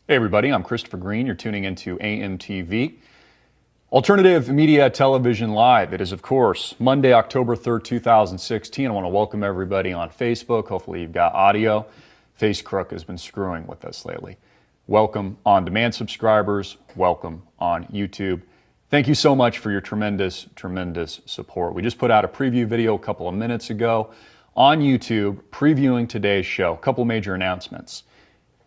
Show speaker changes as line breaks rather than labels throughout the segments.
Hey everybody, I'm Christopher Green. You're tuning into AMTV, Alternative Media Television Live. It is, of course, Monday, October 3rd, 2016. I want to welcome everybody on Facebook. Hopefully you've got audio. FaceCrook has been screwing with us lately. Welcome on-demand subscribers. Welcome on YouTube. Thank you so much for your tremendous support. We just put out a preview video a couple of minutes ago on YouTube previewing today's show. A couple major announcements.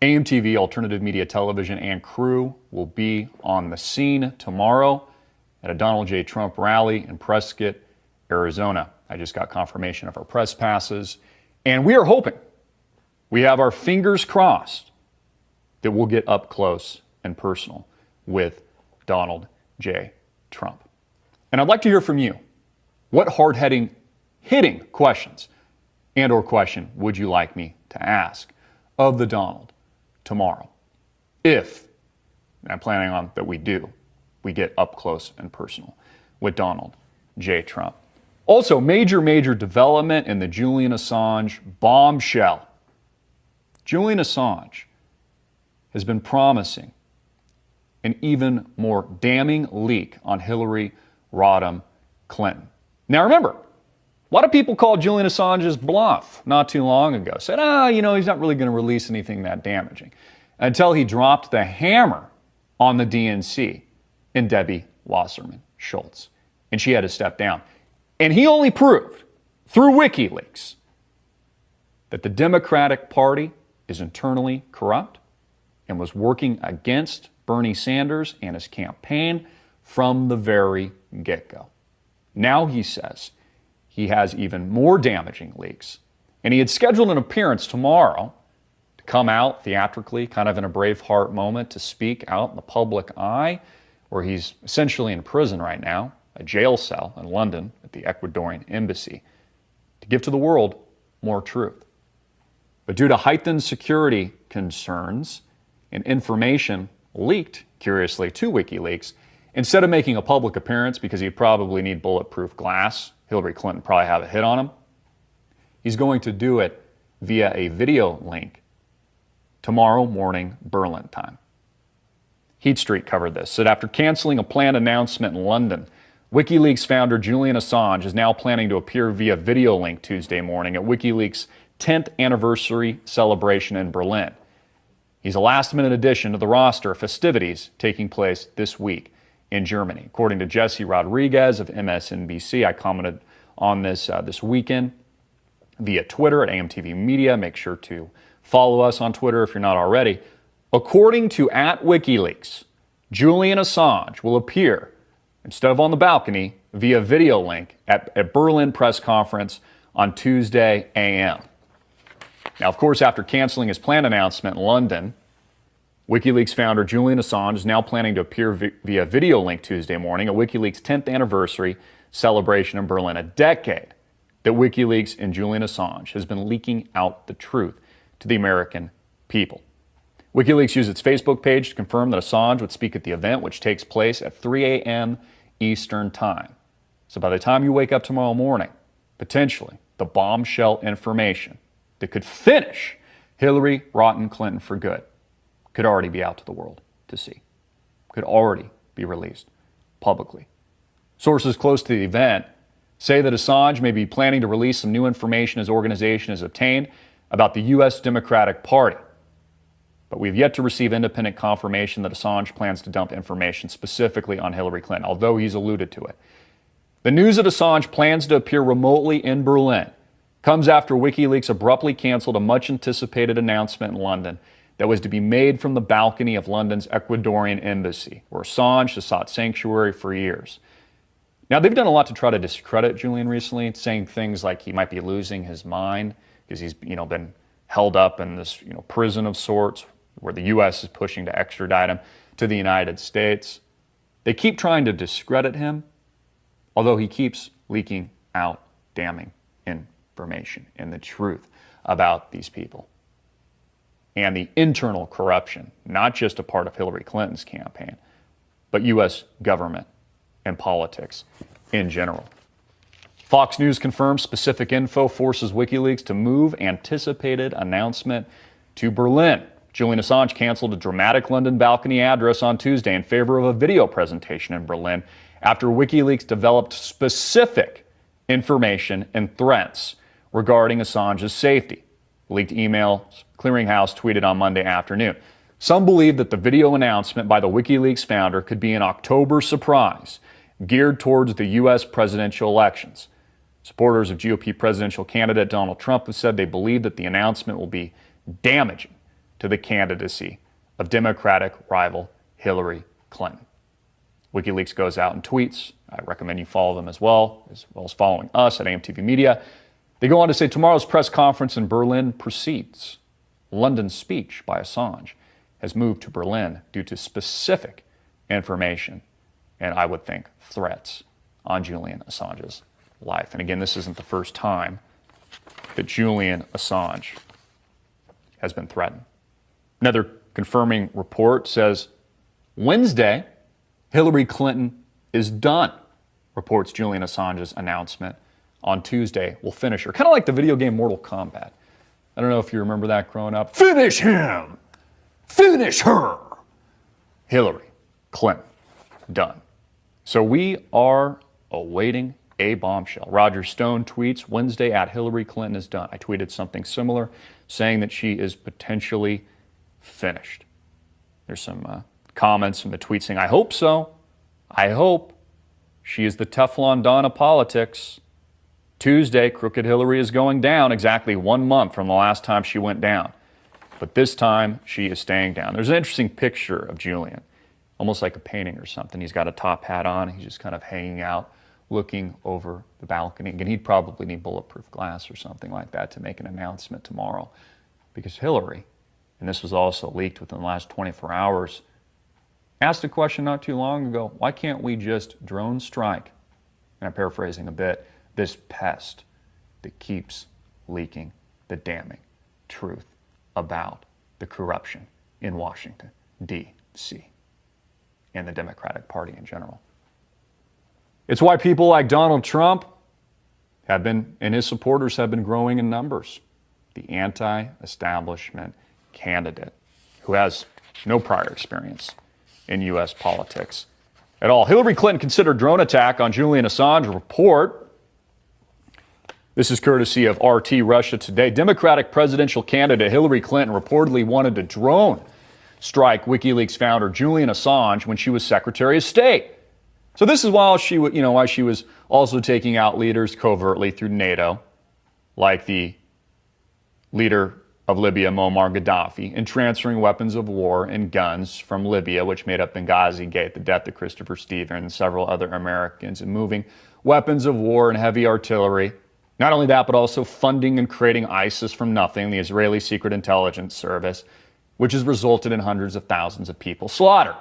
AMTV, Alternative Media Television, and crew will be on the scene tomorrow at a Donald J. Trump rally in Prescott, Arizona. I just got confirmation of our press passes, and we are hoping, we have our fingers crossed, that we'll get up close and personal with Donald J. Trump. And I'd like to hear from you. What hard-hitting questions and/or question would you like me to ask of the Donald tomorrow, if, and I'm planning on that we get up close and personal with Donald J. Trump. Also, major development in the Julian Assange bombshell. Julian Assange has been promising an even more damning leak on Hillary Rodham Clinton. Now remember, a lot of people called Julian Assange's bluff not too long ago. Said, he's not really going to release anything that damaging. Until he dropped the hammer on the DNC in Debbie Wasserman Schultz. And she had to step down. And he only proved, through WikiLeaks, that the Democratic Party is internally corrupt and was working against Bernie Sanders and his campaign from the very get-go. Now he says he has even more damaging leaks. And he had scheduled an appearance tomorrow to come out theatrically, kind of in a Braveheart moment, to speak out in the public eye, where he's essentially in prison right now, a jail cell in London at the Ecuadorian embassy, to give to the world more truth. But due to heightened security concerns and information leaked, curiously, to WikiLeaks, instead of making a public appearance because he'd probably need bulletproof glass, Hillary Clinton probably have a hit on him, he's going to do it via a video link tomorrow morning, Berlin time. Heat Street covered this, said after canceling a planned announcement in London, WikiLeaks founder Julian Assange is now planning to appear via video link Tuesday morning at WikiLeaks' 10th anniversary celebration in Berlin. He's a last-minute addition to the roster of festivities taking place this week in Germany. According to Jesse Rodriguez of MSNBC, I commented on this this weekend via Twitter at AMTV Media. Make sure to follow us on Twitter if you're not already. According to @WikiLeaks, Julian Assange will appear, instead of on the balcony, via video link at a Berlin press conference on Tuesday a.m. Now, of course, after canceling his planned announcement in London, WikiLeaks founder Julian Assange is now planning to appear via video link Tuesday morning at WikiLeaks' 10th anniversary celebration in Berlin, a decade that WikiLeaks and Julian Assange has been leaking out the truth to the American people. WikiLeaks used its Facebook page to confirm that Assange would speak at the event, which takes place at 3 a.m. Eastern Time. So by the time you wake up tomorrow morning, potentially the bombshell information that could finish Hillary Rodham Clinton for good could already be out to the world to see, could already be released publicly. Sources close to the event say that Assange may be planning to release some new information his organization has obtained about the U.S. Democratic Party. But we've yet to receive independent confirmation that Assange plans to dump information specifically on Hillary Clinton, although he's alluded to it. The news that Assange plans to appear remotely in Berlin comes after WikiLeaks abruptly canceled a much-anticipated announcement in London that was to be made from the balcony of London's Ecuadorian embassy, where Assange has sought sanctuary for years. Now, they've done a lot to try to discredit Julian recently, saying things like he might be losing his mind because he's, been held up in this, prison of sorts where the U.S. is pushing to extradite him to the United States. They keep trying to discredit him, although he keeps leaking out damning information and the truth about these people and the internal corruption, not just a part of Hillary Clinton's campaign, but U.S. government and politics in general. Fox News confirms specific info forces WikiLeaks to move anticipated announcement to Berlin. Julian Assange canceled a dramatic London balcony address on Tuesday in favor of a video presentation in Berlin after WikiLeaks developed specific information and threats regarding Assange's safety. Leaked emails clearinghouse tweeted on Monday afternoon. Some believe that the video announcement by the WikiLeaks founder could be an October surprise geared towards the U.S. presidential elections. Supporters of GOP presidential candidate Donald Trump have said they believe that the announcement will be damaging to the candidacy of Democratic rival Hillary Clinton. WikiLeaks goes out and tweets. I recommend you follow them as well as following us at AMTV Media. They go on to say tomorrow's press conference in Berlin proceeds. London's speech by Assange has moved to Berlin due to specific information and, I would think, threats on Julian Assange's life. And again, this isn't the first time that Julian Assange has been threatened. Another confirming report says Wednesday, Hillary Clinton is done, reports Julian Assange's announcement on Tuesday will finish her. Kind of like the video game Mortal Kombat. I don't know if you remember that growing up. Finish him! Finish her! Hillary Clinton, done. So we are awaiting a bombshell. Roger Stone tweets Wednesday at Hillary Clinton is done. I tweeted something similar saying that she is potentially finished. There's some comments from the tweet saying, I hope so. I hope. She is the Teflon Don of politics. Tuesday, Crooked Hillary is going down exactly 1 month from the last time she went down. But this time, she is staying down. There's an interesting picture of Julian, almost like a painting or something. He's got a top hat on. He's just kind of hanging out, looking over the balcony. Again, he'd probably need bulletproof glass or something like that to make an announcement tomorrow. Because Hillary, and this was also leaked within the last 24 hours, asked a question not too long ago, why can't we just drone strike, and I'm paraphrasing a bit, this pest that keeps leaking the damning truth about the corruption in Washington, D.C., and the Democratic Party in general. It's why people like Donald Trump have been, and his supporters have been growing in numbers. The anti-establishment candidate who has no prior experience in U.S. politics at all. Hillary Clinton considered drone attack on Julian Assange report. This is courtesy of RT Russia Today. Democratic presidential candidate Hillary Clinton reportedly wanted to drone strike WikiLeaks founder Julian Assange when she was Secretary of State. So this is why she was also taking out leaders covertly through NATO, like the leader of Libya, Muammar Gaddafi, and transferring weapons of war and guns from Libya, which made up Benghazi Gate, the death of Christopher Stevens and several other Americans, and moving weapons of war and heavy artillery. Not only that, but also funding and creating ISIS from nothing, the Israeli Secret Intelligence Service, which has resulted in hundreds of thousands of people slaughtered.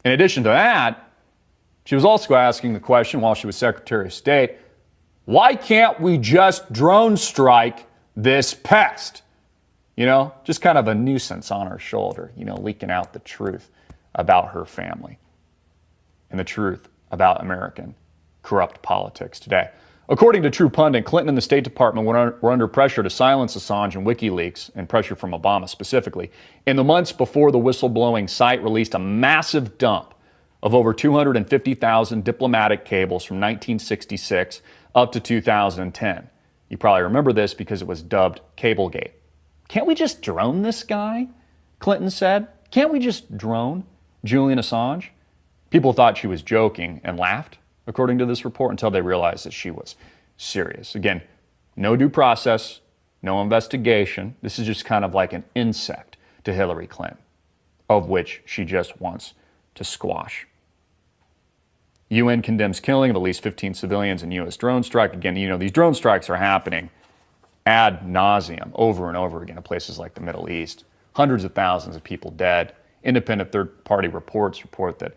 In addition to that, she was also asking the question while she was Secretary of State, why can't we just drone strike this pest? You know, just kind of a nuisance on her shoulder, leaking out the truth about her family and the truth about American corrupt politics today. According to True Pundit, Clinton and the State Department were under pressure to silence Assange and WikiLeaks, and pressure from Obama specifically, in the months before the whistleblowing site released a massive dump of over 250,000 diplomatic cables from 1966 up to 2010. You probably remember this because it was dubbed Cablegate. Can't we just drone this guy? Clinton said. Can't we just drone Julian Assange? People thought she was joking and laughed, according to this report, until they realized that she was serious. Again, no due process, no investigation. This is just kind of like an insect to Hillary Clinton, of which she just wants to squash. UN condemns killing of at least 15 civilians in U.S. drone strike. Again, these drone strikes are happening ad nauseum over and over again in places like the Middle East. Hundreds of thousands of people dead. Independent third-party reports report that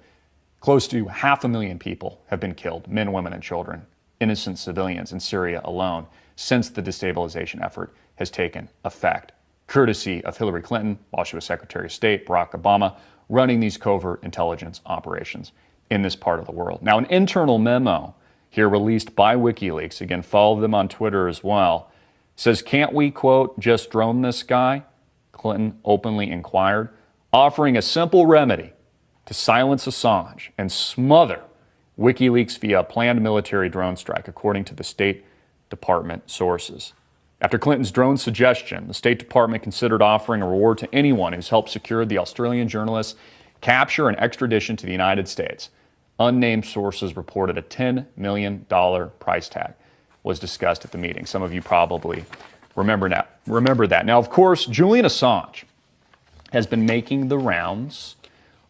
close to 500,000 people have been killed, men, women, and children, innocent civilians in Syria alone, since the destabilization effort has taken effect, courtesy of Hillary Clinton, while she was Secretary of State, Barack Obama, running these covert intelligence operations in this part of the world. Now, an internal memo here released by WikiLeaks, again, follow them on Twitter as well, says, can't we, quote, just drone this guy? Clinton openly inquired, offering a simple remedy to silence Assange and smother WikiLeaks via a planned military drone strike, according to the State Department sources. After Clinton's drone suggestion, the State Department considered offering a reward to anyone who's helped secure the Australian journalist's capture and extradition to the United States. Unnamed sources reported a $10 million price tag was discussed at the meeting. Some of you probably remember that. Now, of course, Julian Assange has been making the rounds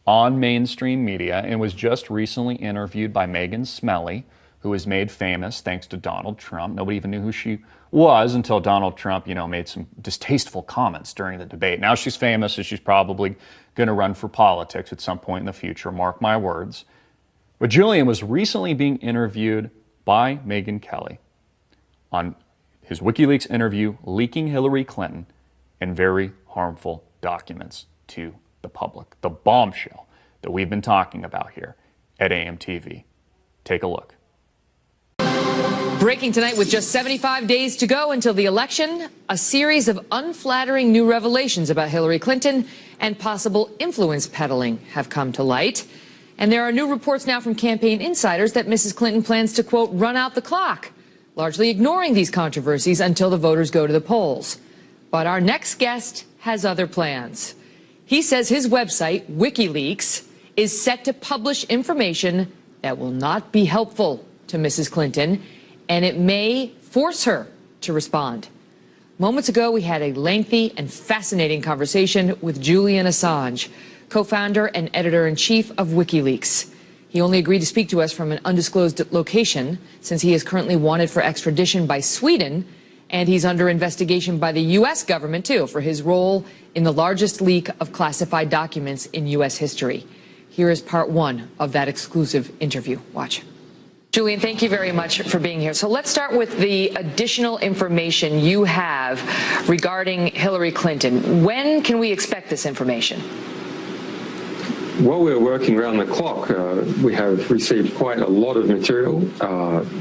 on mainstream media and was just recently interviewed by Megan Smelly, who was made famous thanks to Donald Trump. Nobody even knew who she was until Donald Trump, made some distasteful comments during the debate. Now she's famous, so she's probably going to run for politics at some point in the future, mark my words. But Julian was recently being interviewed by Megyn Kelly on his WikiLeaks interview leaking Hillary Clinton and very harmful documents to the public. The bombshell that we've been talking about here at AMTV. Take a look.
Breaking tonight with just 75 days to go until the election, a series of unflattering new revelations about Hillary Clinton and possible influence peddling have come to light. And there are new reports now from campaign insiders that Mrs. Clinton plans to, quote, run out the clock, largely ignoring these controversies until the voters go to the polls. But our next guest has other plans. He says his website, WikiLeaks, is set to publish information that will not be helpful to Mrs. Clinton, and it may force her to respond. Moments ago, we had a lengthy and fascinating conversation with Julian Assange, co-founder and editor-in-chief of WikiLeaks. He only agreed to speak to us from an undisclosed location since he is currently wanted for extradition by Sweden, and he's under investigation by the U.S. government, too, for his role in the largest leak of classified documents in U.S. history. Here is part one of that exclusive interview. Watch. Julian, thank you very much for being here. So let's start with the additional information you have regarding Hillary Clinton. When can we expect this information?
While we're working around the clock, we have received quite a lot of material,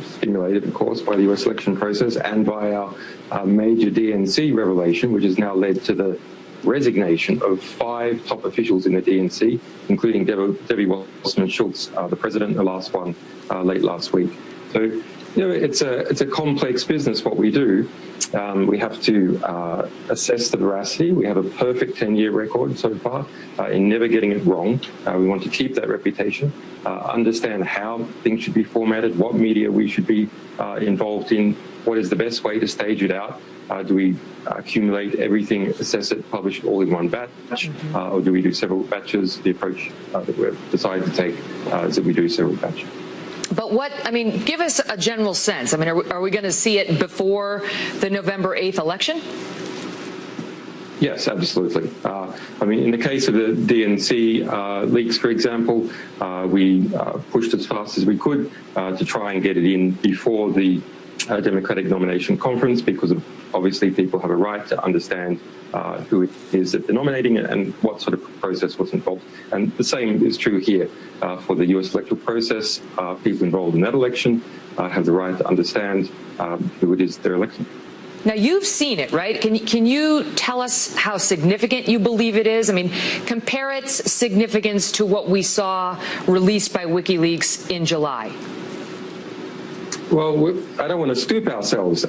stimulated, of course, by the U.S. election process and by our major DNC revelation, which has now led to the resignation of 5 top officials in the DNC, including Debbie Wasserman-Schultz, the president, the last one late last week. So, it's a complex business, what we do. We have to assess the veracity. We have a perfect 10-year record so far in never getting it wrong. We want to keep that reputation, understand how things should be formatted, what media we should be involved in, what is the best way to stage it out. Do we accumulate everything, assess it, publish it all in one batch, or do we do several batches? The approach that we've decided to take is that we do several batches.
But give us a general sense. Are we going to see it before the November 8th election?
Yes, absolutely. In the case of the DNC leaks, for example, we pushed as fast as we could to try and get it in before the Democratic nomination conference, because obviously people have a right to understand who it is that they're nominating and what sort of process was involved. And the same is true here for the U.S. electoral process. People involved in that election have the right to understand who it is they're electing.
Now, you've seen it, right? Can you tell us how significant you believe it is? Compare its significance to what we saw released by WikiLeaks in July.
Well, I don't want to scoop ourselves.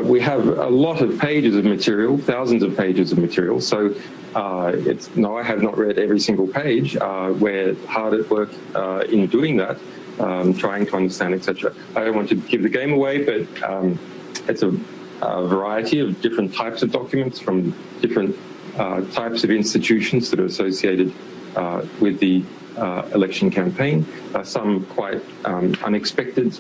We have a lot of pages of material, thousands of pages of material. So I have not read every single page. We're hard at work in doing that, trying to understand, etc. I don't want to give the game away, but it's a variety of different types of documents from different types of institutions that are associated with the election campaign. Some quite unexpected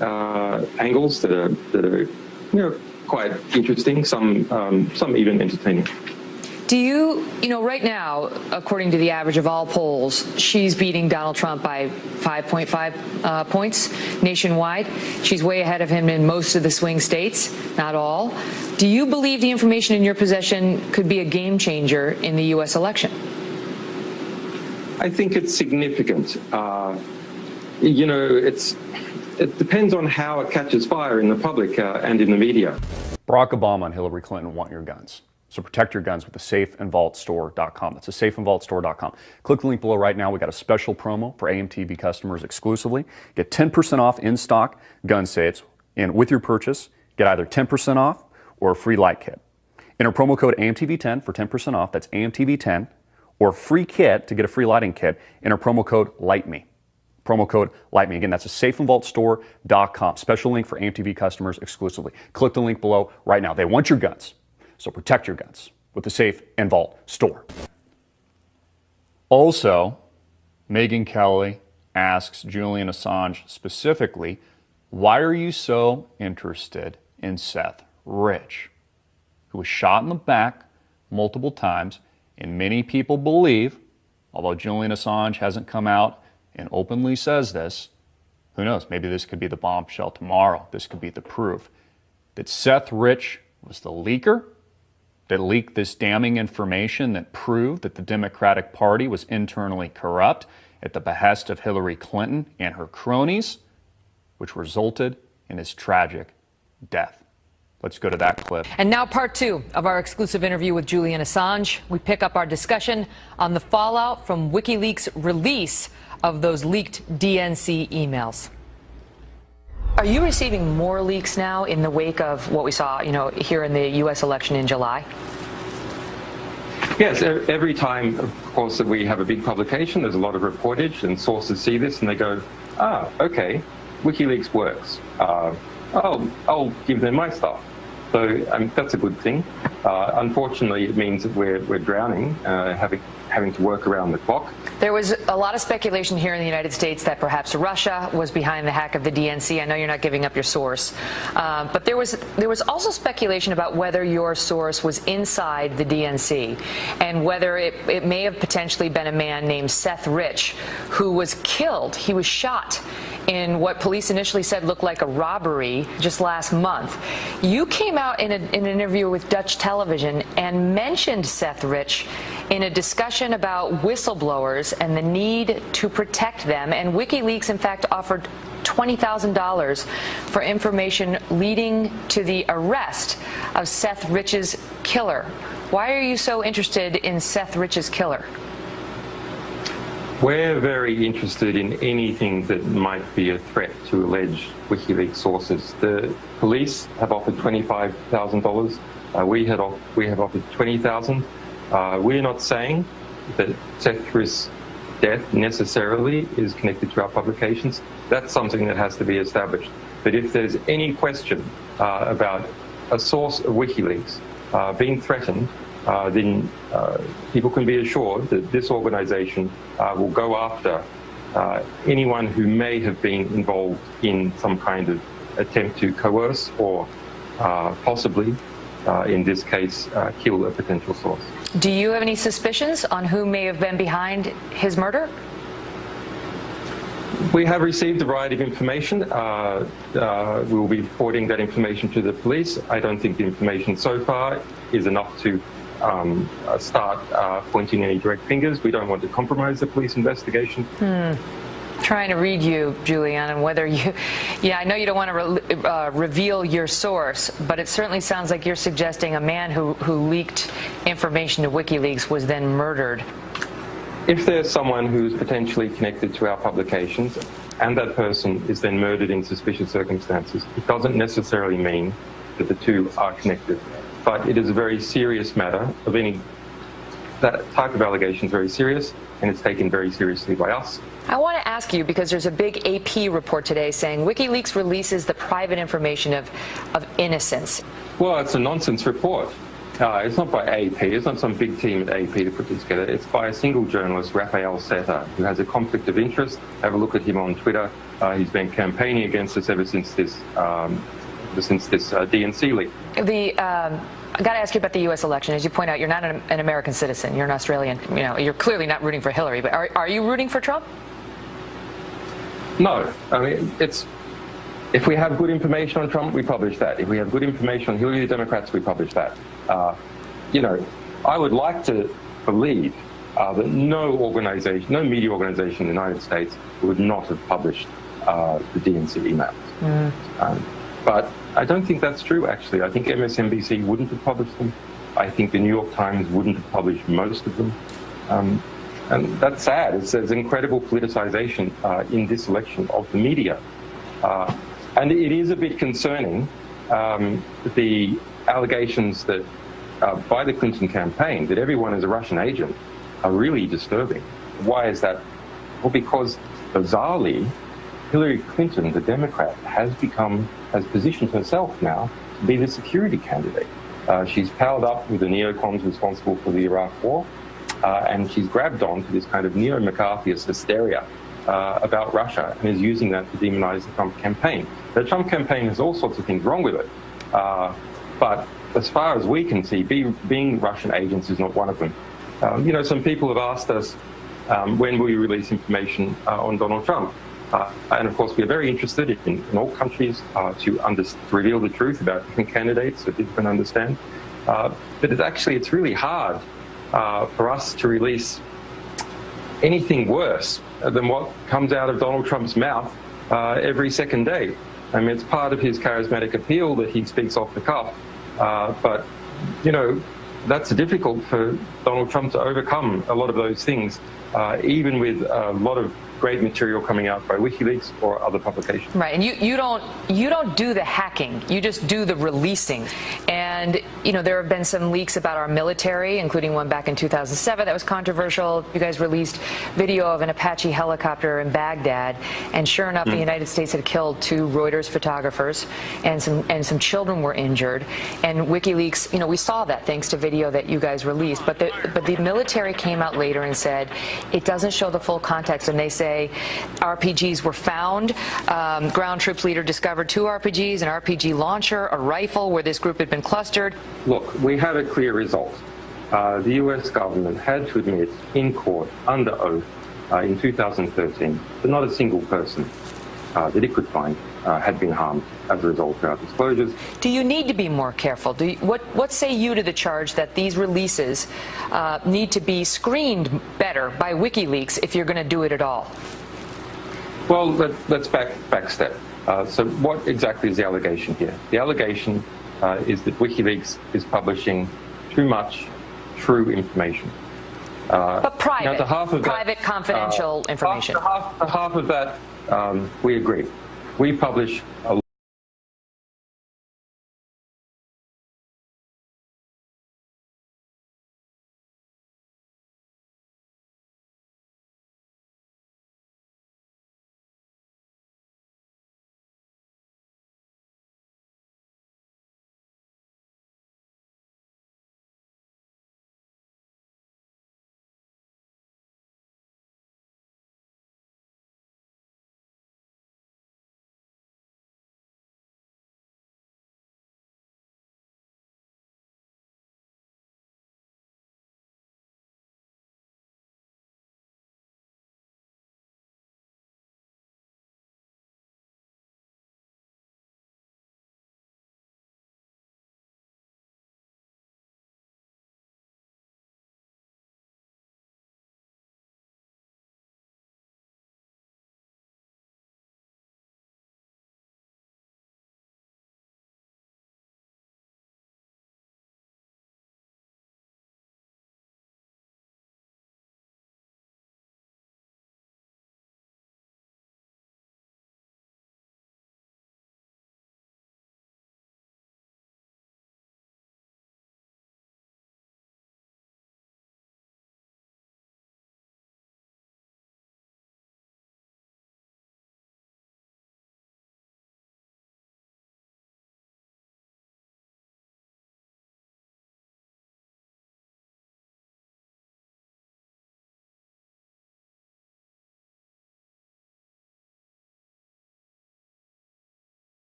angles that are quite interesting, some even entertaining.
Do you right now, according to the average of all polls, she's beating Donald Trump by 5.5 points nationwide. She's way ahead of him in most of the swing states, not all. Do you believe the information in your possession could be a game changer in the U.S. election?
I think it's significant. It depends on how it catches fire in the public and in the media.
Barack Obama and Hillary Clinton want your guns. So protect your guns with the safeandvaultstore.com. That's the safeandvaultstore.com. Click the link below right now. We got a special promo for AMTV customers exclusively. Get 10% off in-stock gun safes, and with your purchase, get either 10% off or a free light kit. Enter promo code AMTV10 for 10% off. That's AMTV10, or free kit to get a free lighting kit. Enter promo code LIGHTME. Promo code LIGHTME. Again, that's a safeandvaultstore.com. Special link for AMTV customers exclusively. Click the link below right now. They want your guns. So protect your guns with the Safe and Vault store. Also, Megyn Kelly asks Julian Assange specifically, why are you so interested in Seth Rich, who was shot in the back multiple times, and many people believe, although Julian Assange hasn't come out and openly says this, who knows, maybe this could be the bombshell tomorrow. This could be the proof that Seth Rich was the leaker that leaked this damning information that proved that the Democratic Party was internally corrupt at the behest of Hillary Clinton and her cronies, which resulted in his tragic death. Let's go to that clip.
And now part 2 of our exclusive interview with Julian Assange. We pick up our discussion on the fallout from WikiLeaks' release of those leaked DNC emails. Are you receiving more leaks now in the wake of what we saw, here in the U.S. election in July?
Yes, every time, of course, that we have a big publication, there's a lot of reportage, and sources see this and they go, okay, WikiLeaks works. I'll give them my stuff. So that's a good thing. Unfortunately, it means that we're drowning, having to work around the clock.
There was a lot of speculation here in the United States that perhaps Russia was behind the hack of the DNC. I know you're not giving up your source, but there was also speculation about whether your source was inside the DNC and whether it may have potentially been a man named Seth Rich who was killed. He was shot in what police initially said looked like a robbery just last month. You came out in an interview with Dutch television and mentioned Seth Rich in a discussion about whistleblowers and the need to protect them. And WikiLeaks, in fact, offered $20,000 for information leading to the arrest of Seth Rich's killer. Why are you so interested in Seth Rich's killer?
We're very interested in anything that might be a threat to alleged WikiLeaks sources. The police have offered $25,000. We have offered $20,000. We're not saying that Seth Rich's death necessarily is connected to our publications. That's something that has to be established. But if there's any question about a source of WikiLeaks being threatened, then people can be assured that this organization will go after anyone who may have been involved in some kind of attempt to coerce or possibly, in this case, kill a potential source.
Do you have any suspicions on who may have been behind his murder?
We have received a variety of information. We will be reporting that information to the police. I don't think the information so far is enough to start pointing any direct fingers. We don't want to compromise the police investigation.
Trying to read you, Julian, and whether you, I know you don't want to reveal your source, but it certainly sounds like you're suggesting a man who leaked information to WikiLeaks was then murdered.
If there's someone who's potentially connected to our publications and that person is then murdered in suspicious circumstances, it doesn't necessarily mean that the two are connected. But it is a very serious matter of that type of allegation is very serious, and it's taken very seriously by us.
I want to ask you, because there's a big AP report today saying WikiLeaks releases the private information of innocents.
Well, it's a nonsense report. It's not by AP. It's not some big team at AP to put this together. It's by a single journalist, Raphael Seta, who has a conflict of interest. Have a look at him on Twitter. He's been campaigning against us ever since this DNC leak.
I got to ask you about the U.S. election. As you point out, you're not an American citizen. You're an Australian. You're clearly not rooting for Hillary. But are you rooting for Trump?
No. I mean, if we have good information on Trump, we publish that. If we have good information on Hillary, the Democrats, we publish that. I would like to believe that no media organization in the United States would not have published the DNC emails. But I don't think that's true, actually. I think MSNBC wouldn't have published them. I think the New York Times wouldn't have published most of them. And that's sad. There's incredible politicization in this election of the media. And it is a bit concerning, the allegations that by the Clinton campaign that everyone is a Russian agent are really disturbing. Why is that? Well, because bizarrely, Hillary Clinton, the Democrat, has positioned herself now to be the security candidate. She's palled up with the neocons responsible for the Iraq War, and she's grabbed on to this kind of neo-McCarthyist hysteria about Russia and is using that to demonize the Trump campaign. The Trump campaign has all sorts of things wrong with it, but as far as we can see, being Russian agents is not one of them. Some people have asked us, when will you release information on Donald Trump? And of course, we are very interested in all countries to reveal the truth about different candidates so people can understand. But it's really hard for us to release anything worse than what comes out of Donald Trump's mouth every second day. I mean, it's part of his charismatic appeal that he speaks off the cuff. But that's difficult for Donald Trump to overcome a lot of those things, even with a lot of great material coming out by WikiLeaks or other publications.
Right, and you don't do the hacking, you just do the releasing. And there have been some leaks about our military, including one back in 2007 that was controversial. You guys released video of an Apache helicopter in Baghdad, and sure enough, the United States had killed 2 Reuters photographers, and some children were injured. And WikiLeaks, we saw that thanks to video that you guys released. But the military came out later and said it doesn't show the full context, and they say RPGs were found. Ground troops leader discovered 2 RPGs, an RPG launcher, a rifle where this group had been clustered.
Look, we had a clear result. The US government had to admit in court, under oath, in 2013, that not a single person that it could find had been harmed as a result of our disclosures.
Do you need to be more careful? What say you to the charge that these releases need to be screened better by WikiLeaks if you're going to do it at all?
Well, let's backstep. So what exactly is the allegation here? The allegation is that WikiLeaks is publishing too much true information.
But private,
private,
confidential information.
To half of that, we agree. We publish a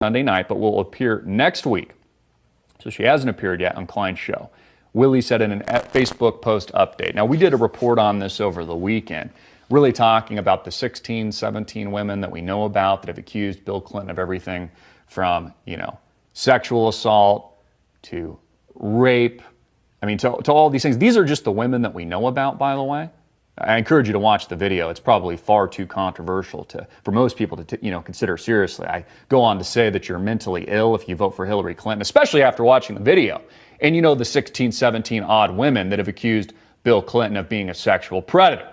Sunday night, but will appear next week. So she hasn't appeared yet on Klein's show. Willie said in a Facebook post update. Now, we did a report on this over the weekend, really talking about the 16, 17 women that we know about that have accused Bill Clinton of everything from, sexual assault to rape. I mean, to all these things. These are just the women that we know about, by the way. I encourage you to watch the video. It's probably far too controversial for most people to consider seriously. I go on to say that you're mentally ill if you vote for Hillary Clinton, especially after watching the video. And the 16, 17 odd women that have accused Bill Clinton of being a sexual predator.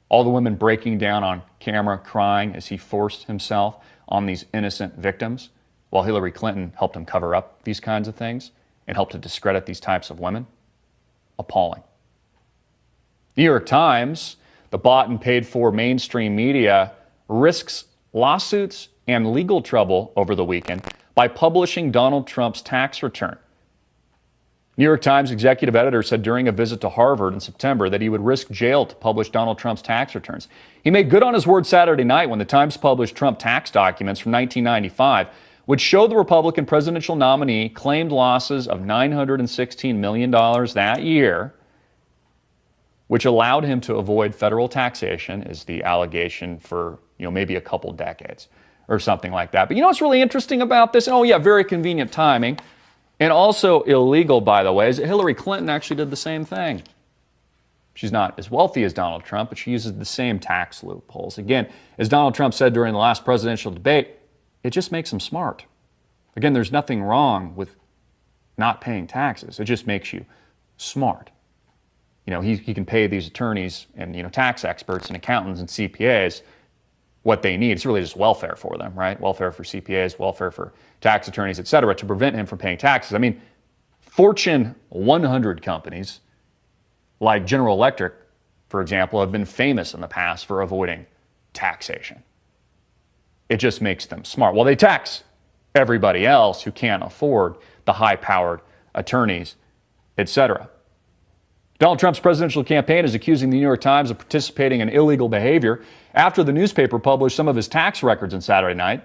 All the women breaking down on camera, crying as he forced himself on these innocent victims, while Hillary Clinton helped him cover up these kinds of things and helped to discredit these types of women. Appalling. New York Times, the bought and paid for mainstream media, risks lawsuits and legal trouble over the weekend by publishing Donald Trump's tax return. New York Times executive editor said during a visit to Harvard in September that he would risk jail to publish Donald Trump's tax returns. He made good on his word Saturday night when the Times published Trump tax documents from 1995, which showed the Republican presidential nominee claimed losses of $916 million that year, which allowed him to avoid federal taxation, is the allegation for, maybe a couple decades or something like that. But what's really interesting about this? Oh, yeah, very convenient timing. And also illegal, by the way, is that Hillary Clinton actually did the same thing. She's not as wealthy as Donald Trump, but she uses the same tax loopholes. Again, as Donald Trump said during the last presidential debate, it just makes him smart. Again, there's nothing wrong with not paying taxes. It just makes you smart. He can pay these attorneys and, tax experts and accountants and CPAs what they need. It's really just welfare for them, right? Welfare for CPAs, welfare for tax attorneys, et cetera, to prevent him from paying taxes. I mean, Fortune 100 companies like General Electric, for example, have been famous in the past for avoiding taxation. It just makes them smart. Well, they tax everybody else who can't afford the high-powered attorneys, et cetera. Donald Trump's presidential campaign is accusing the New York Times of participating in illegal behavior after the newspaper published some of his tax records on Saturday night.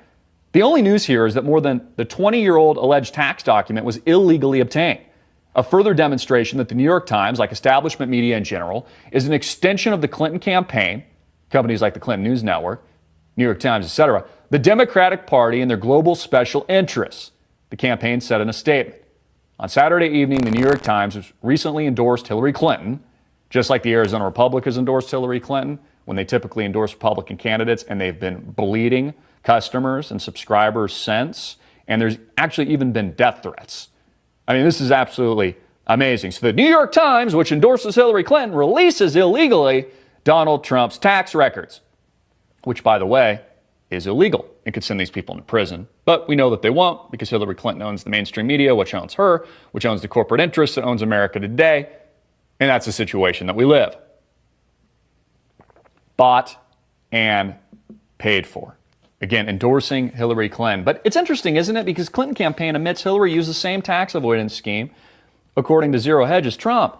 The only news here is that more than the 20-year-old alleged tax document was illegally obtained. A further demonstration that the New York Times, like establishment media in general, is an extension of the Clinton campaign, companies like the Clinton News Network, New York Times, etc., the Democratic Party and their global special interests, the campaign said in a statement. On Saturday evening, the New York Times recently endorsed Hillary Clinton, just like the Arizona Republicans endorsed Hillary Clinton when they typically endorse Republican candidates, and they've been bleeding customers and subscribers since, and there's actually even been death threats. I mean, this is absolutely amazing. So the New York Times, which endorses Hillary Clinton, releases illegally Donald Trump's tax records, which, by the way, is illegal and could send these people into prison. But we know that they won't because Hillary Clinton owns the mainstream media, which owns her, which owns the corporate interests that owns America today. And that's the situation that we live. Bought and paid for. Again, endorsing Hillary Clinton. But it's interesting, isn't it? Because Clinton campaign admits Hillary used the same tax avoidance scheme, according to Zero Hedge, as Trump.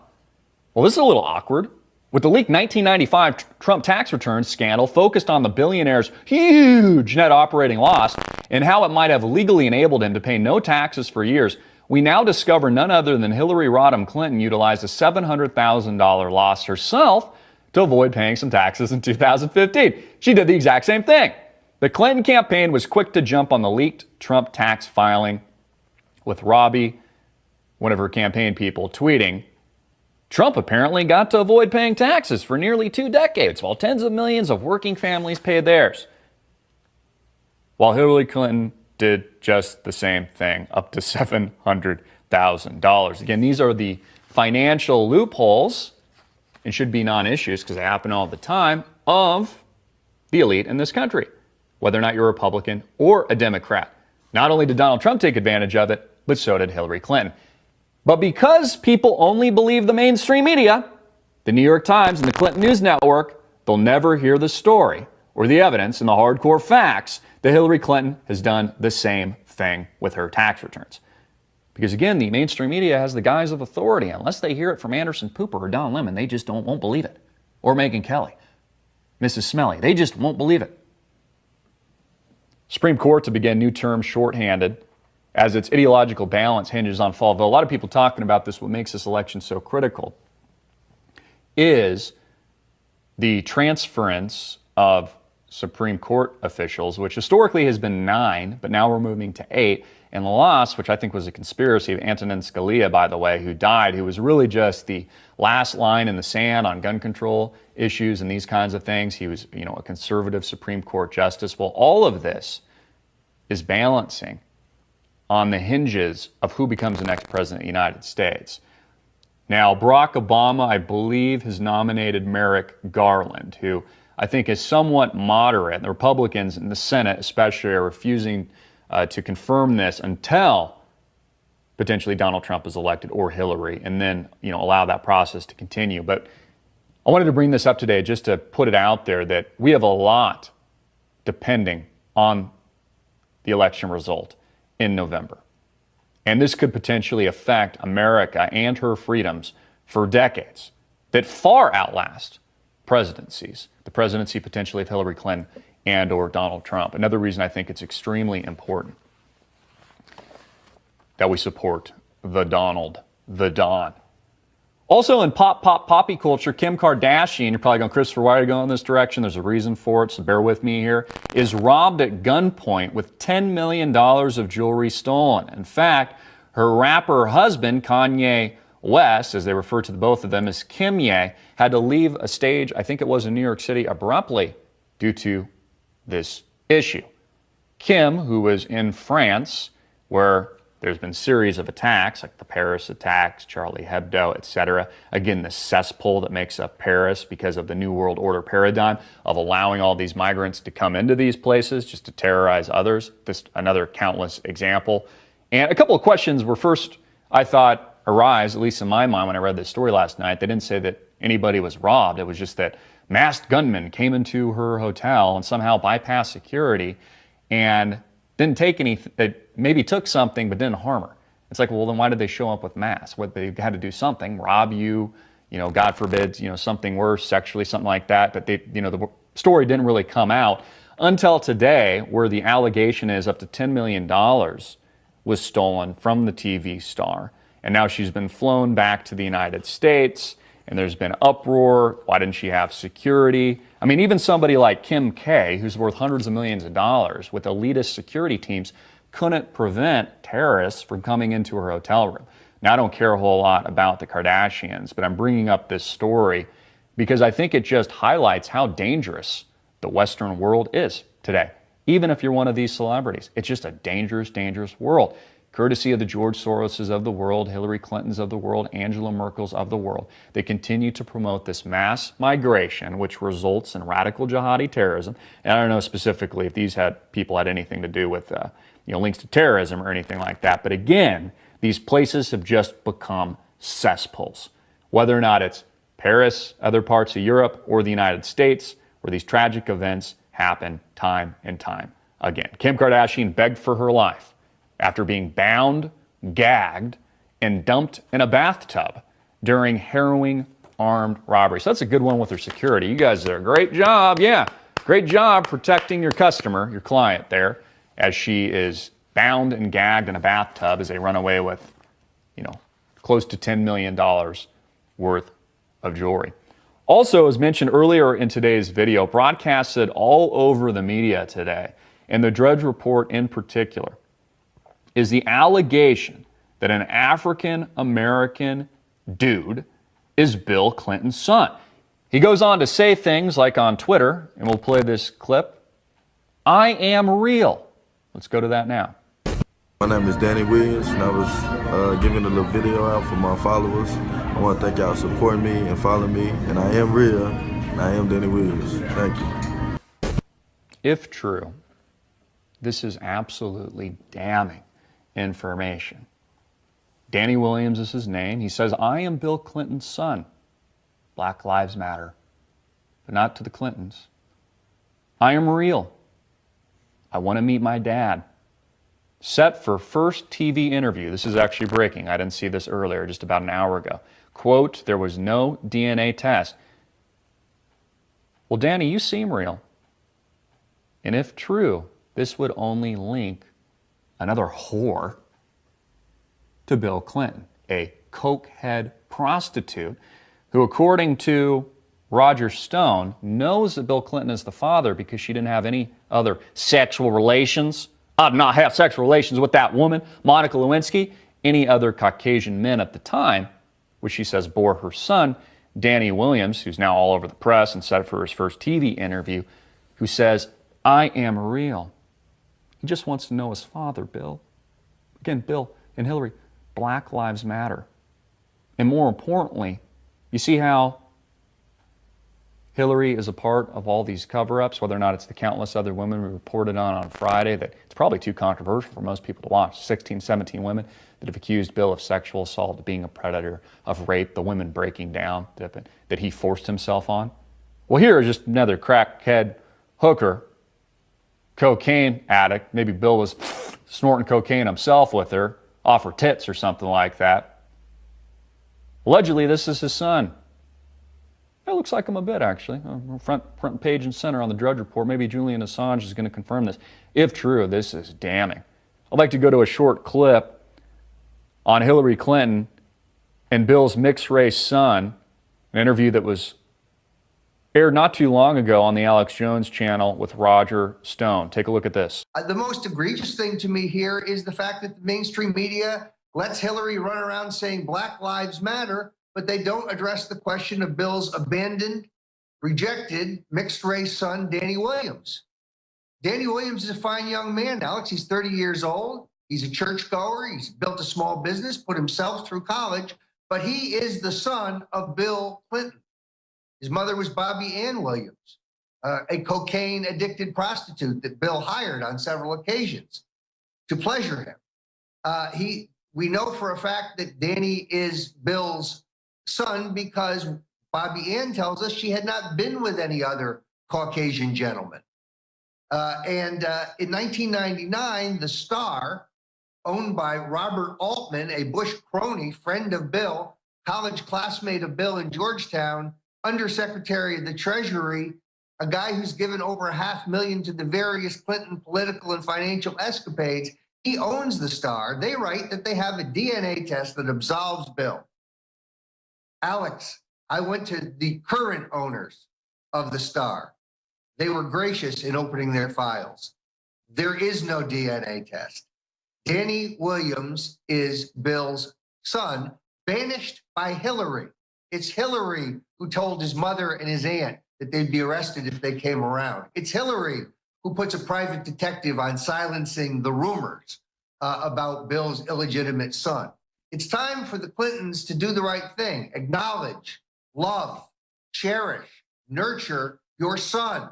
Well, this is a little awkward. With the leaked 1995 Trump tax returns scandal focused on the billionaire's huge net operating loss and how it might have legally enabled him to pay no taxes for years, we now discover none other than Hillary Rodham Clinton utilized a $700,000 loss herself to avoid paying some taxes in 2015. She did the exact same thing. The Clinton campaign was quick to jump on the leaked Trump tax filing, with Robbie, one of her campaign people, tweeting, Trump apparently got to avoid paying taxes for nearly 2 decades, while tens of millions of working families paid theirs. While Hillary Clinton did just the same thing, up to $700,000. Again, these are the financial loopholes, and should be non-issues because they happen all the time, of the elite in this country, whether or not you're a Republican or a Democrat. Not only did Donald Trump take advantage of it, but so did Hillary Clinton. But because people only believe the mainstream media, the New York Times and the Clinton News Network, they'll never hear the story or the evidence and the hardcore facts that Hillary Clinton has done the same thing with her tax returns. Because again, the mainstream media has the guise of authority. Unless they hear it from Anderson Cooper or Don Lemon, they just won't believe it. Or Megyn Kelly, Mrs. Smelly, they just won't believe it. Supreme Court to begin new term shorthanded as its ideological balance hinges on fall vote. A lot of people talking about this, what makes this election so critical is the transference of Supreme Court officials, which historically has been 9, but now we're moving to 8. And the loss, which I think was a conspiracy of Antonin Scalia, by the way, who died, who was really just the last line in the sand on gun control issues and these kinds of things. He was, a conservative Supreme Court justice. Well, all of this is balancing on the hinges of who becomes the next president of the United States. Now, Barack Obama, I believe, has nominated Merrick Garland, who I think is somewhat moderate. The Republicans in the Senate especially are refusing to confirm this until potentially Donald Trump is elected or Hillary, and then allow that process to continue. But I wanted to bring this up today just to put it out there that we have a lot depending on the election result in November. And this could potentially affect America and her freedoms for decades that far outlast presidencies, the presidency potentially of Hillary Clinton and or Donald Trump. Another reason I think it's extremely important that we support the Donald, the Don. Also in poppy culture, Kim Kardashian, you're probably going, Christopher, why are you going in this direction? There's a reason for it, so bear with me here, is robbed at gunpoint with $10 million of jewelry stolen. In fact, her rapper husband, Kanye West, as they refer to the both of them as Kim Ye, had to leave a stage, I think it was in New York City, abruptly due to this issue. Kim, who was in France, where there's been a series of attacks, like the Paris attacks, Charlie Hebdo, etc. Again, the cesspool that makes up Paris because of the New World Order paradigm of allowing all these migrants to come into these places just to terrorize others. This another countless example. And a couple of questions were first, I thought, arise, at least in my mind when I read this story last night. They didn't say that anybody was robbed. It was just that masked gunmen came into her hotel and somehow bypassed security and didn't take anything. They maybe took something but didn't harm her. It's like, well, then why did they show up with masks? What, they had to do something, rob you, God forbid, something worse, sexually, something like that. But they, the story didn't really come out until today, where the allegation is up to $10 million was stolen from the TV star. And now she's been flown back to the United States, and there's been uproar. Why didn't she have security? I mean, even somebody like Kim K, who's worth hundreds of millions of dollars with elitist security teams, couldn't prevent terrorists from coming into her hotel room. Now, I don't care a whole lot about the Kardashians, but I'm bringing up this story because I think it just highlights how dangerous the Western world is today. Even if you're one of these celebrities, it's just a dangerous, dangerous world. Courtesy of the George Soroses of the world, Hillary Clintons of the world, Angela Merkel's of the world. They continue to promote this mass migration, which results in radical jihadi terrorism. And I don't know specifically if these people had anything to do with links to terrorism or anything like that. But again, these places have just become cesspools. Whether or not it's Paris, other parts of Europe, or the United States, where these tragic events happen time and time again. Kim Kardashian begged for her life after being bound, gagged, and dumped in a bathtub during harrowing armed robbery. So that's a good one with her security. You guys did a great job. Yeah, great job protecting your customer, your client there, as she is bound and gagged in a bathtub as they run away with, close to $10 million worth of jewelry. Also, as mentioned earlier in today's video, broadcasted all over the media today, and the Drudge Report in particular, is the allegation that an African-American dude is Bill Clinton's son. He goes on to say things like on Twitter, and we'll play this clip, "I am real." Let's go to that now.
My name is Danny Williams, and I was giving a little video out for my followers. I want to thank y'all for supporting me and following me, and I am real, and I am Danny Williams. Thank you.
If true, this is absolutely damning information. Danny Williams is his name. He says, "I am Bill Clinton's son. Black Lives Matter, but not to the Clintons. I am real. I want to meet my dad. Set for first TV interview." This is actually breaking. I didn't see this earlier, just about an hour ago. Quote, "There was no DNA test." Well, Danny, you seem real. And if true, this would only link another whore to Bill Clinton, a cokehead prostitute who, according to Roger Stone, knows that Bill Clinton is the father because she didn't have any other sexual relations. I did not have sexual relations with that woman, Monica Lewinsky, any other Caucasian men at the time, which she says bore her son, Danny Williams, who's now all over the press and set for his first TV interview, who says, I am real. He just wants to know his father, Bill. Again, Bill and Hillary, Black Lives Matter. And more importantly, you see how Hillary is a part of all these cover-ups, whether or not it's the countless other women we reported on Friday, that it's probably too controversial for most people to watch. 16, 17 women that have accused Bill of sexual assault, of being a predator, of rape, the women breaking down that he forced himself on. Well, here is just another crackhead hooker, cocaine addict. Maybe Bill was snorting cocaine himself with her, off her tits or something like that. Allegedly, this is his son. It looks like him a bit, actually. Front page and center on the Drudge Report. Maybe Julian Assange is going to confirm this. If true, this is damning. I'd like to go to a short clip on Hillary Clinton and Bill's mixed-race son, an interview that was aired not too long ago on the Alex Jones channel with Roger Stone. Take a look at this.
The most egregious thing to me here is the fact that the mainstream media lets Hillary run around saying Black Lives Matter, but they don't address the question of Bill's abandoned, rejected, mixed-race son, Danny Williams. Danny Williams is a fine young man, Alex. He's 30 years old. He's a churchgoer. He's built a small business, put himself through college, but he is the son of Bill Clinton. His mother was Bobby Ann Williams, a cocaine-addicted prostitute that Bill hired on several occasions to pleasure him. We know for a fact that Danny is Bill's son because Bobby Ann tells us she had not been with any other Caucasian gentleman. In 1999, the Star, owned by Robert Altman, a Bush crony, friend of Bill, college classmate of Bill in Georgetown, Undersecretary of the Treasury, a guy who's given over $500,000 to the various Clinton political and financial escapades. He owns the Star. They write that they have a DNA test that absolves Bill. Alex, I went to the current owners of the Star. They were gracious in opening their files. There is no DNA test. Danny Williams is Bill's son, banished by Hillary. It's Hillary who told his mother and his aunt that they'd be arrested if they came around. It's Hillary who puts a private detective on silencing the rumors about Bill's illegitimate son. It's time for the Clintons to do the right thing. Acknowledge, love, cherish, nurture your son.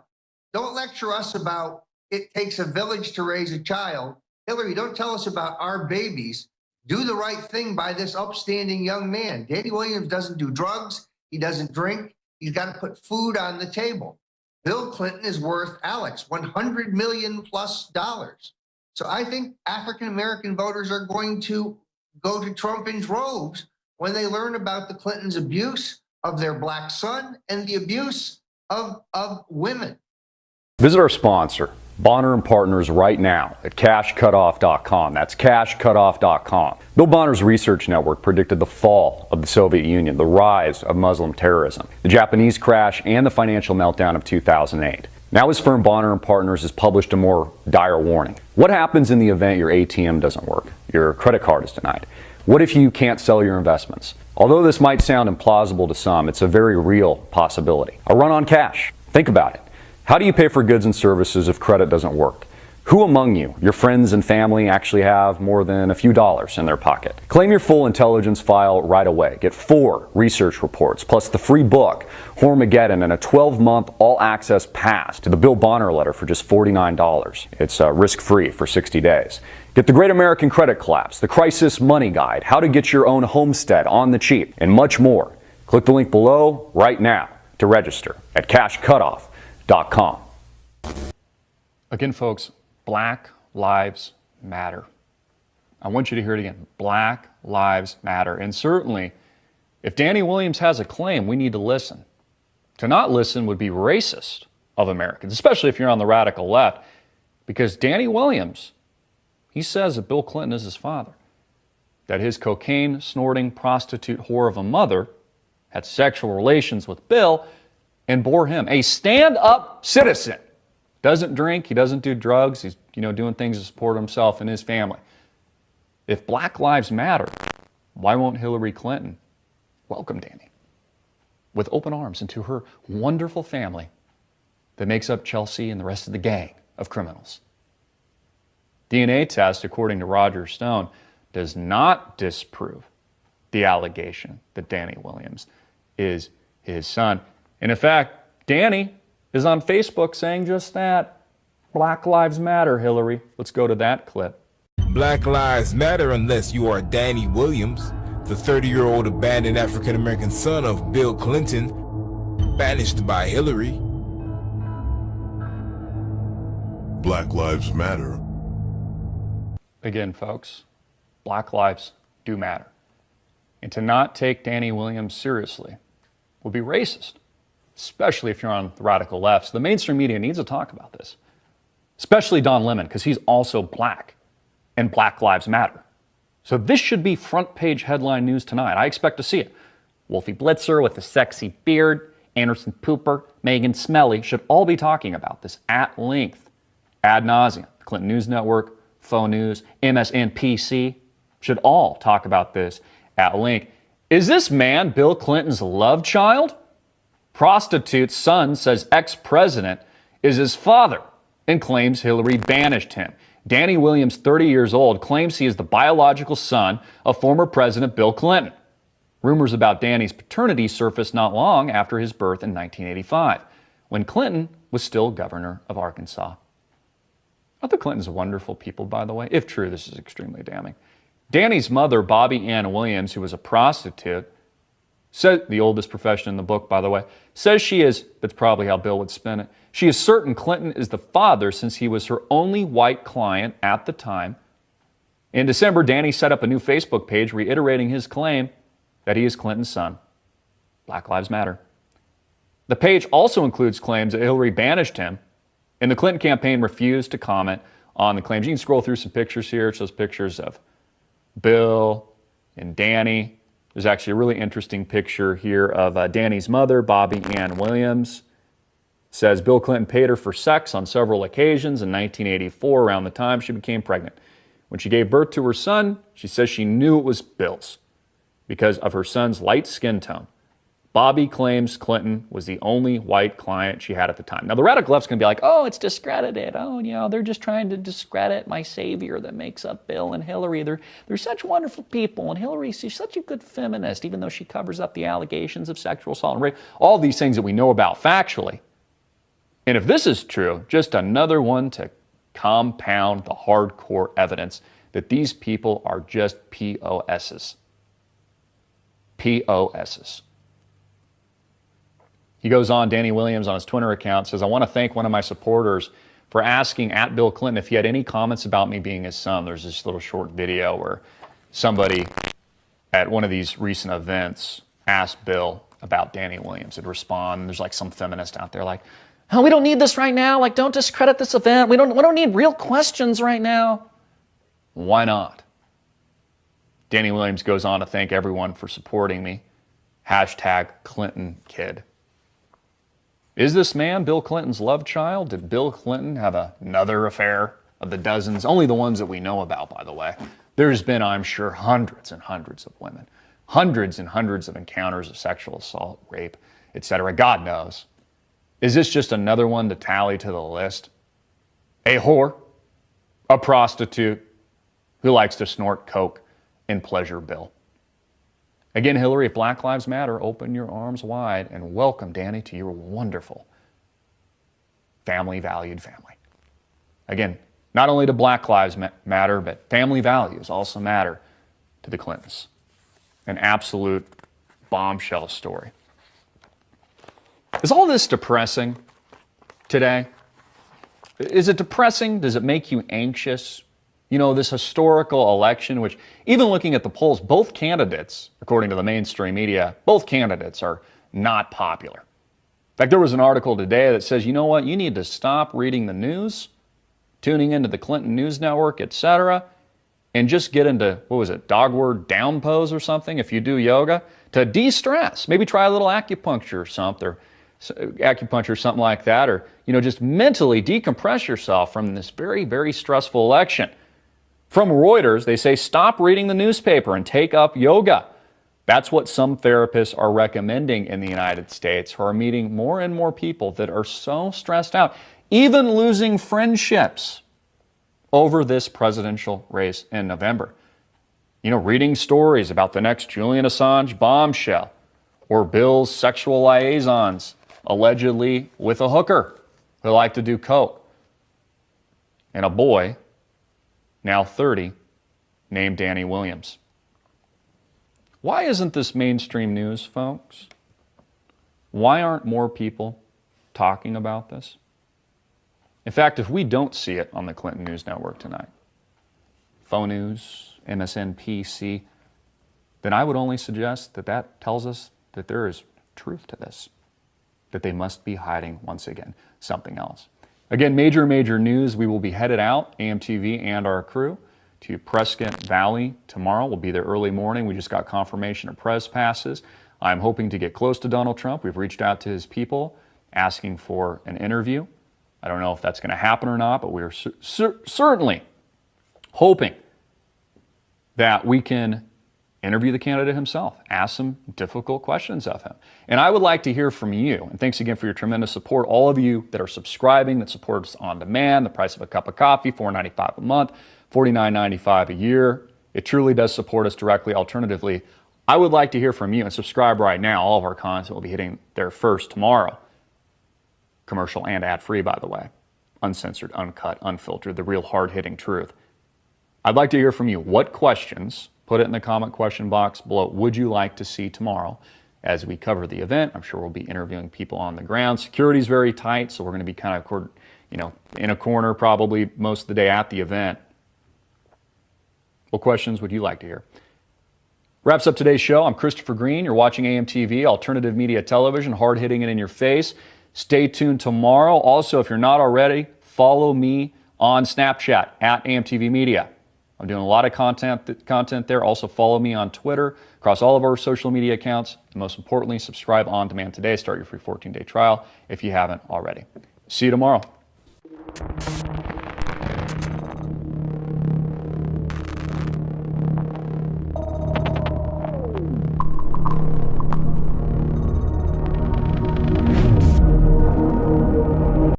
Don't lecture us about it takes a village to raise a child. Hillary, don't tell us about our babies. Do the right thing by this upstanding young man. Danny Williams doesn't do drugs. He doesn't drink. He's got to put food on the table. Bill Clinton is worth, Alex, $100 million plus. So I think African-American voters are going to go to Trump in droves when they learn about the Clintons' abuse of their black son and the abuse of women.
Visit our sponsor, Bonner and Partners, right now at cashcutoff.com. That's cashcutoff.com. Bill Bonner's research network predicted the fall of the Soviet Union, the rise of Muslim terrorism, the Japanese crash, and the financial meltdown of 2008. Now his firm Bonner and Partners has published a more dire warning. What happens in the event your ATM doesn't work, your credit card is denied? What if you can't sell your investments? Although this might sound implausible to some, it's a very real possibility. A run on cash. Think about it. How do you pay for goods and services if credit doesn't work? Who among you, your friends and family, actually have more than a few dollars in their pocket? Claim your full intelligence file right away. Get 4 research reports, plus the free book, Hormageddon, and a 12-month all-access pass to the Bill Bonner letter for just $49. It's risk-free for 60 days. Get the Great American Credit Collapse, the Crisis Money Guide, how to get your own homestead on the cheap, and much more. Click the link below right now to register at cashcutoff.com. Again, folks, Black Lives Matter. I want you to hear it again. Black Lives Matter. And certainly, if Danny Williams has a claim, we need to listen. To not listen would be racist of Americans, especially if you're on the radical left. Because Danny Williams, he says that Bill Clinton is his father, that his cocaine-snorting prostitute whore of a mother had sexual relations with Bill and bore him, a stand-up citizen. Doesn't drink, he doesn't do drugs, he's doing things to support himself and his family. If Black Lives Matter, why won't Hillary Clinton welcome Danny with open arms into her wonderful family that makes up Chelsea and the rest of the gang of criminals? DNA test, according to Roger Stone, does not disprove the allegation that Danny Williams is his son. And in fact, Danny is on Facebook saying just that. Black Lives Matter, Hillary. Let's go to that clip.
Black Lives Matter unless you are Danny Williams, the 30-year-old abandoned African-American son of Bill Clinton, banished by Hillary.
Black Lives Matter.
Again, folks, Black lives do matter. And to not take Danny Williams seriously would be racist, especially if you're on the radical left. So the mainstream media needs to talk about this, especially Don Lemon, because he's also black, and Black Lives Matter. So this should be front page headline news tonight. I expect to see it. Wolfie Blitzer with the sexy beard, Anderson Pooper, Megan Smelly should all be talking about this at length, ad nauseum. The Clinton News Network, Faux News, MSNBC should all talk about this at length. Is this man Bill Clinton's love child? Prostitute's son says ex-president is his father and claims Hillary banished him. Danny Williams, 30 years old, claims he is the biological son of former President Bill Clinton. Rumors about Danny's paternity surfaced not long after his birth in 1985, when Clinton was still governor of Arkansas. Aren't the Clintons wonderful people, by the way? If true, this is extremely damning. Danny's mother, Bobby Ann Williams, who was a prostitute, said, the oldest profession in the book, by the way, says she is, that's probably how Bill would spin it, she is certain Clinton is the father since he was her only white client at the time. In December, Danny set up a new Facebook page reiterating his claim that he is Clinton's son. Black Lives Matter. The page also includes claims that Hillary banished him, and the Clinton campaign refused to comment on the claims. You can scroll through some pictures here. It shows pictures of Bill and Danny. There's actually a really interesting picture here of Danny's mother, Bobby Ann Williams. Says Bill Clinton paid her for sex on several occasions in 1984, around the time she became pregnant. When she gave birth to her son, she says she knew it was Bill's because of her son's light skin tone. Bobby claims Clinton was the only white client she had at the time. Now, the radical left's going to be like, oh, it's discredited. Oh, they're just trying to discredit my savior that makes up Bill and Hillary. They're such wonderful people, and Hillary, she's such a good feminist, even though she covers up the allegations of sexual assault and rape. All these things that we know about factually. And if this is true, just another one to compound the hardcore evidence that these people are just POSs. POSs. He goes on, Danny Williams on his Twitter account says, I want to thank one of my supporters for asking at Bill Clinton if he had any comments about me being his son. There's this little short video where somebody at one of these recent events asked Bill about Danny Williams. He'd respond, and there's like some feminist out there like, oh, we don't need this right now. Like, don't discredit this event. We don't need real questions right now. Why not? Danny Williams goes on to thank everyone for supporting me. Hashtag Clinton kid. Is this man Bill Clinton's love child? Did Bill Clinton have another affair of the dozens? Only the ones that we know about, by the way. There's been, I'm sure, hundreds and hundreds of women. Hundreds and hundreds of encounters of sexual assault, rape, etc. God knows. Is this just another one to tally to the list? A whore, a prostitute who likes to snort coke and pleasure Bill. Again, Hillary, if Black Lives Matter, open your arms wide and welcome Danny to your wonderful family-valued family. Again, not only do Black Lives matter, but family values also matter to the Clintons. An absolute bombshell story. Is all this depressing today? Is it depressing? Does it make you anxious? You know, this historical election, which even looking at the polls, both candidates, according to the mainstream media, both candidates are not popular. In fact, there was an article today that says, you know what, you need to stop reading the news tuning into the Clinton News Network, etc., and just get into, what was it, dogward down pose or something if you do yoga, to de-stress. Maybe try a little acupuncture or something, like that, or just mentally decompress yourself from this very, very stressful election. From Reuters, they say stop reading the newspaper and take up yoga. That's what some therapists are recommending in the United States, who are meeting more and more people that are so stressed out, even losing friendships over this presidential race in November. Reading stories about the next Julian Assange bombshell, or Bill's sexual liaisons, allegedly with a hooker who liked to do coke, and a boy, now 30, named Danny Williams. Why isn't this mainstream news, folks? Why aren't more people talking about this? In fact, if we don't see it on the Clinton News Network tonight, Faux News, MSNBC, then I would only suggest that that tells us that there is truth to this, that they must be hiding, once again, something else. Again, major news. We will be headed out, AMTV and our crew, to Prescott Valley tomorrow. We'll be there early morning. We just got confirmation of press passes. I'm hoping to get close to Donald Trump. We've reached out to his people asking for an interview. I don't know if that's going to happen or not, but we're certainly hoping that we can interview the candidate himself, ask some difficult questions of him. And I would like to hear from you. And thanks again for your tremendous support. All of you that are subscribing, that support us on demand, the price of a cup of coffee, $4.95 a month, $49.95 a year. It truly does support us directly. Alternatively, I would like to hear from you, and subscribe right now. All of our content will be hitting there first tomorrow. Commercial and ad-free, by the way. Uncensored, uncut, unfiltered, the real hard-hitting truth. I'd like to hear from you. What questions, put it in the comment question box below, would you like to see tomorrow as we cover the event? I'm sure we'll be interviewing people on the ground. Security's very tight, so we're going to be kind of, in a corner probably most of the day at the event. What questions would you like to hear? Wraps up today's show. I'm Christopher Green. You're watching AMTV, Alternative Media Television, hard-hitting it in your face. Stay tuned tomorrow. Also, if you're not already, follow me on Snapchat at AMTV Media. I'm doing a lot of content there. Also, follow me on Twitter, across all of our social media accounts. And most importantly, subscribe on demand today. Start your free 14-day trial if you haven't already. See you tomorrow.